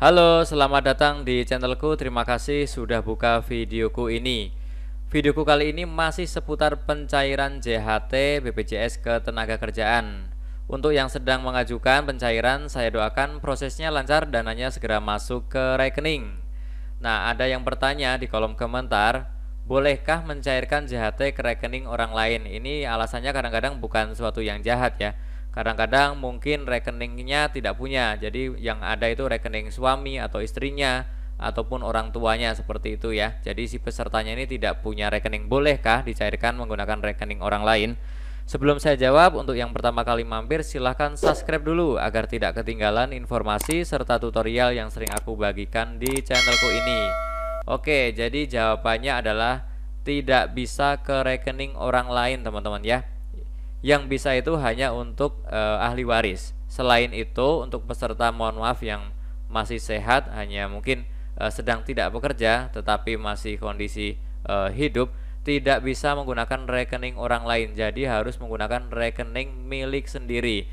Halo, selamat datang di channelku. Terima kasih sudah buka videoku ini. Videoku kali ini masih seputar pencairan JHT BPJS Ketenagakerjaan. Untuk yang sedang mengajukan pencairan, saya doakan prosesnya lancar, dananya segera masuk ke rekening. Nah, ada yang bertanya di kolom komentar, bolehkah mencairkan JHT ke rekening orang lain? Ini alasannya kadang-kadang bukan suatu yang jahat ya. Kadang-kadang mungkin rekeningnya tidak punya, jadi yang ada itu rekening suami atau istrinya ataupun orang tuanya seperti itu ya. Jadi si pesertanya ini tidak punya rekening. Bolehkah dicairkan menggunakan rekening orang lain? Sebelum saya jawab, untuk yang pertama kali mampir silahkan subscribe dulu agar tidak ketinggalan informasi serta tutorial yang sering aku bagikan di channelku ini. Oke, jadi jawabannya adalah tidak bisa ke rekening orang lain teman-teman ya. Yang bisa itu hanya untuk ahli waris. Selain itu untuk peserta mohon maaf yang masih sehat, hanya mungkin sedang tidak bekerja tetapi masih kondisi hidup, tidak bisa menggunakan rekening orang lain. Jadi harus menggunakan rekening milik sendiri.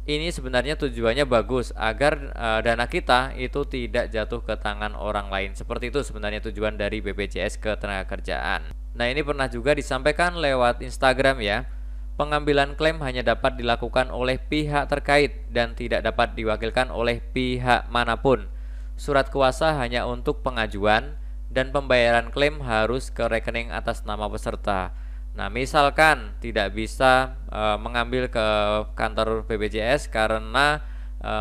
Ini sebenarnya tujuannya bagus agar dana kita itu tidak jatuh ke tangan orang lain. Seperti itu sebenarnya tujuan dari BPJS Ketenagakerjaan. Nah, ini pernah juga disampaikan lewat Instagram ya. Pengambilan klaim hanya dapat dilakukan oleh pihak terkait dan tidak dapat diwakilkan oleh pihak manapun. Surat kuasa hanya untuk pengajuan dan pembayaran klaim harus ke rekening atas nama peserta. Nah, misalkan tidak bisa mengambil ke kantor BPJS karena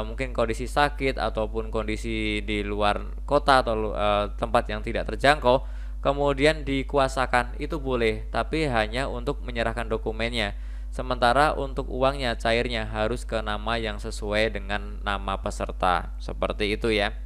mungkin kondisi sakit ataupun kondisi di luar kota atau tempat yang tidak terjangkau, kemudian dikuasakan, itu boleh, tapi hanya untuk menyerahkan dokumennya. Sementara untuk uangnya cairnya harus ke nama yang sesuai dengan nama peserta. Seperti itu ya.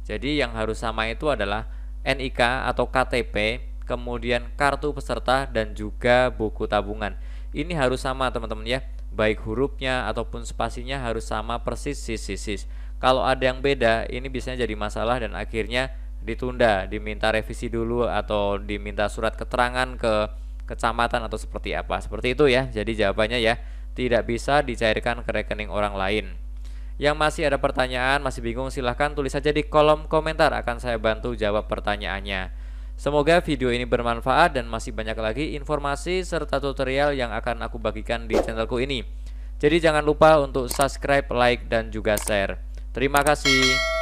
Jadi yang harus sama itu adalah NIK atau KTP, kemudian kartu peserta dan juga buku tabungan. Ini harus sama teman-teman ya. Baik hurufnya ataupun spasinya harus sama persis sis. Kalau ada yang beda, ini biasanya jadi masalah dan akhirnya ditunda, diminta revisi dulu atau diminta surat keterangan ke kecamatan atau seperti apa. Seperti itu ya. Jadi jawabannya ya, tidak bisa dicairkan ke rekening orang lain. Yang masih ada pertanyaan, masih bingung, silahkan tulis saja di kolom komentar, akan saya bantu jawab pertanyaannya. Semoga video ini bermanfaat dan masih banyak lagi informasi serta tutorial yang akan aku bagikan di channelku ini. Jadi jangan lupa untuk subscribe, like, dan juga share. Terima kasih.